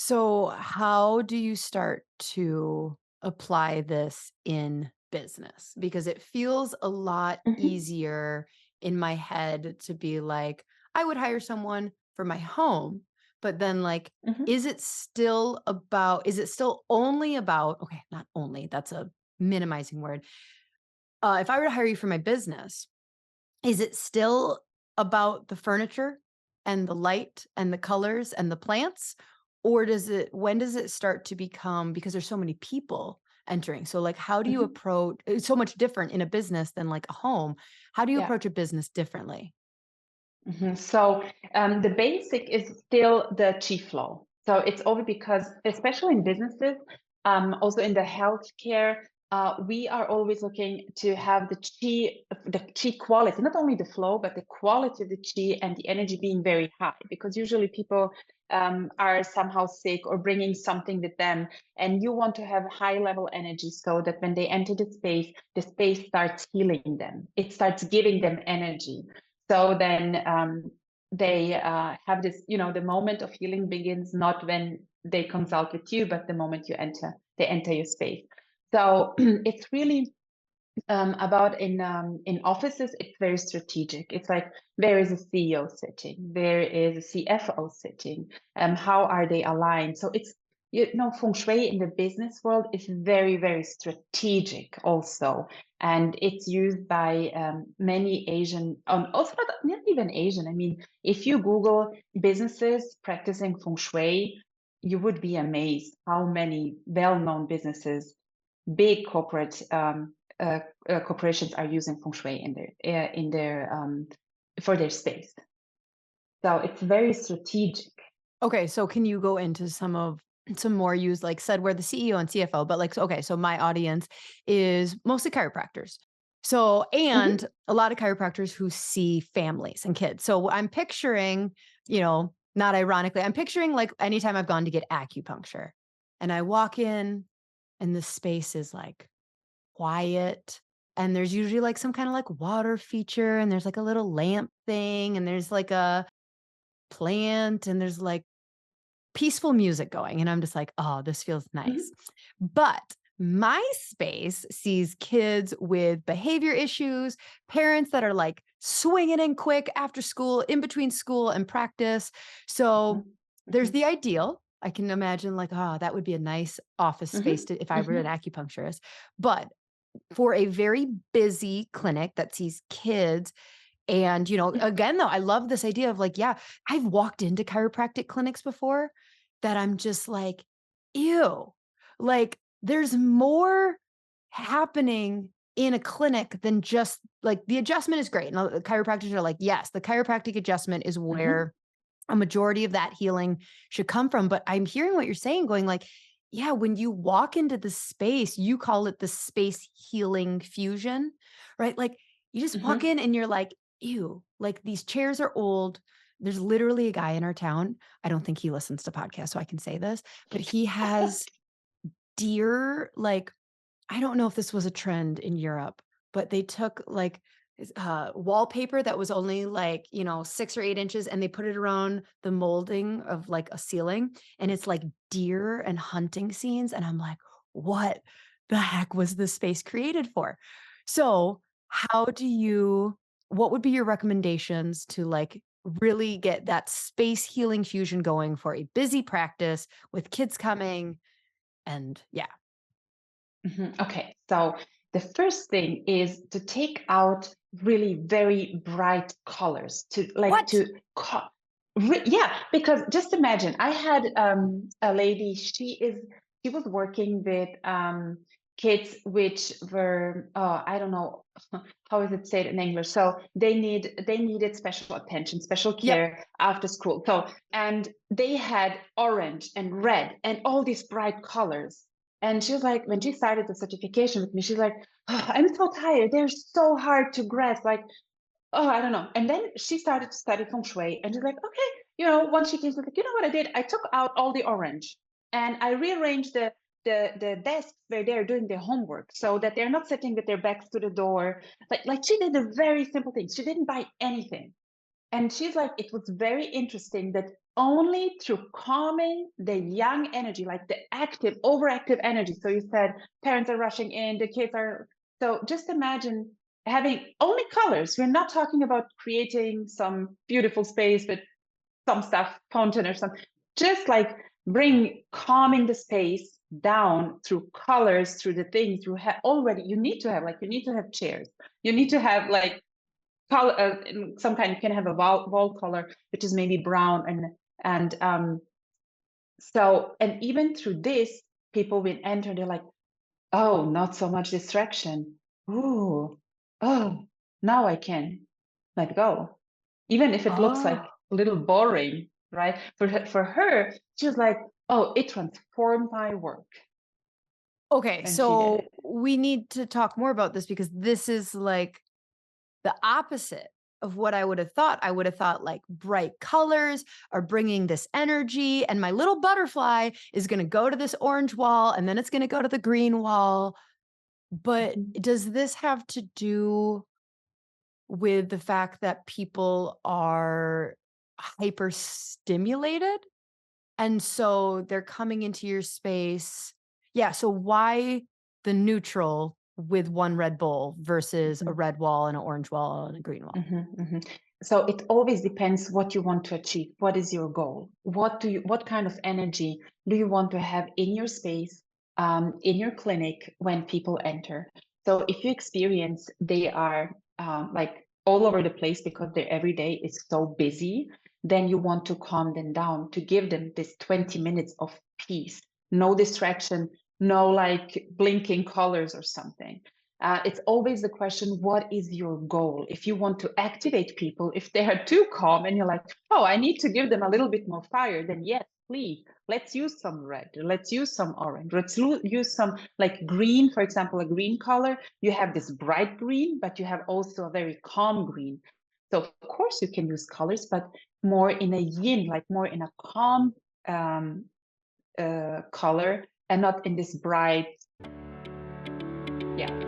So, how do you start to apply this in business? Because it feels a lot Mhm, easier in my head to be like, I would hire someone for my home, but then like, mhm. is it still only about, okay, not only, that's a minimizing word. If I were to hire you for my business, is it still about the furniture and the light and the colors and the plants? Or when does it start to become, because there's so many people entering? So, like, how do you Mhm. approach it's so much different in a business than like a home. How do you Yeah. approach a business differently? The basic is still the chi flow. So it's over because, especially in businesses, also in the healthcare, we are always looking to have the chi quality, not only the flow, but the quality of the chi and the energy being very high. Because usually people are somehow sick or bringing something with them, and you want to have high level energy so that when they enter the space starts healing them. It starts giving them energy. So then they have this, the moment of healing begins not when they consult with you, but the moment they enter your space. So it's really about in offices, it's very strategic. It's like there is a CEO sitting, there is a CFO sitting, how are they aligned? So it's feng shui in the business world is very, very strategic also, and it's used by many Asian, also not even Asian. I mean, if you Google businesses practicing feng shui, you would be amazed how many well-known businesses, big corporate corporations are using feng shui in their for their space. So it's very strategic. Okay, so can you go into some more use, like said, where the CEO and CFO, but like, okay, so my audience is mostly chiropractors. So, Mhm, and a lot of chiropractors who see families and kids. So I'm picturing, not ironically, I'm picturing like anytime I've gone to get acupuncture and I walk in and the space is like quiet. And there's usually like some kind of like water feature, and there's like a little lamp thing, and there's like a plant, and there's like peaceful music going, and I'm just like, "Oh, this feels nice." mhm, But my space sees kids with behavior issues, parents that are, like, swinging in quick after school, in between school and practice. So, mhm, there's mhm, the ideal. I can imagine, like, "Oh, that would be a nice office space mhm, to if I were an mhm, acupuncturist." But for a very busy clinic that sees kids and, again, though, I love this idea of like, yeah, I've walked into chiropractic clinics before that I'm just like, ew. Like, there's more happening in a clinic than just like the adjustment is great. And the chiropractors are like, yes, the chiropractic adjustment is mhm, where a majority of that healing should come from. But I'm hearing what you're saying, going like, yeah, when you walk into the space, you call it the space healing fusion, right? Like you just walk mhm. in and you're like, ew, like these chairs are old. There's literally a guy in our town. I don't think he listens to podcasts, so I can say this, but he has deer, like, I don't know if this was a trend in Europe, but they took like wallpaper that was only like, 6 or 8 inches and they put it around the molding of like a ceiling. And it's like deer and hunting scenes. And I'm like, what the heck was this space created for? So, what would be your recommendations to like really get that space healing fusion going for a busy practice with kids coming? And yeah, Mhm. Okay, so the first thing is to take out really very bright colors to like what? to yeah, because just imagine I had a lady, she was working with kids which were I don't know how is it said in English. So they needed special attention, special Yep. care after school. So and they had orange and red and all these bright colors, and she was like, when she started the certification with me, she's like, "Oh, I'm so tired. They're so hard to grasp. Like, oh, I don't know." And then she started to study feng shui, and she's like, okay, once she came, she's like, you know what I did? I took out all the orange, and I rearranged the desks where they're doing their homework so that they're not sitting with their backs to the door. Like she did a very simple thing. She didn't buy anything. And she's like, it was very interesting that only through calming the young energy, like the active, overactive energy. So you said parents are rushing in, the kids are. So just imagine having only colors. We're not talking about creating some beautiful space with some stuff, fountain or something. Just like calming the space down through colors, through the things you have already. You need to have chairs. You need to have like color, some kind. You can have a wall color, which is maybe brown and so, and even through this, people will enter, they're like, oh, not so much distraction. Ooh, oh, now I can let go. Even if it looks like Oh. a little boring, right? For her, she was like, oh, it transformed my work. Okay, And she did so it. we need to talk more about this because this is like the opposite of what I would have thought. I would have thought like bright colors are bringing this energy, and my little butterfly is going to go to this orange wall and then it's going to go to the green wall. But Mhm. does this have to do with the fact that people are hyper stimulated? And so they're coming into your space. Yeah. So why the neutral with one red bowl versus a Mhm. red wall and an orange wall and a green wall? So it always depends what you want to achieve. What is your goal? What kind of energy do you want to have in your space, in your clinic when people enter? So if you experience they are like all over the place because their everyday is so busy, then you want to calm them down to give them this 20 minutes of peace, no distraction, no like blinking colors or something. It's always the question, what is your goal? If you want to activate people, if they are too calm and you're like, oh, I need to give them a little bit more fire, then yes, please, let's use some red, let's use some orange, use some like green, for example, a green color. You have this bright green, but you have also a very calm green. So of course you can use colors, but more in a yin, like more in a calm color and not in this bright, yeah.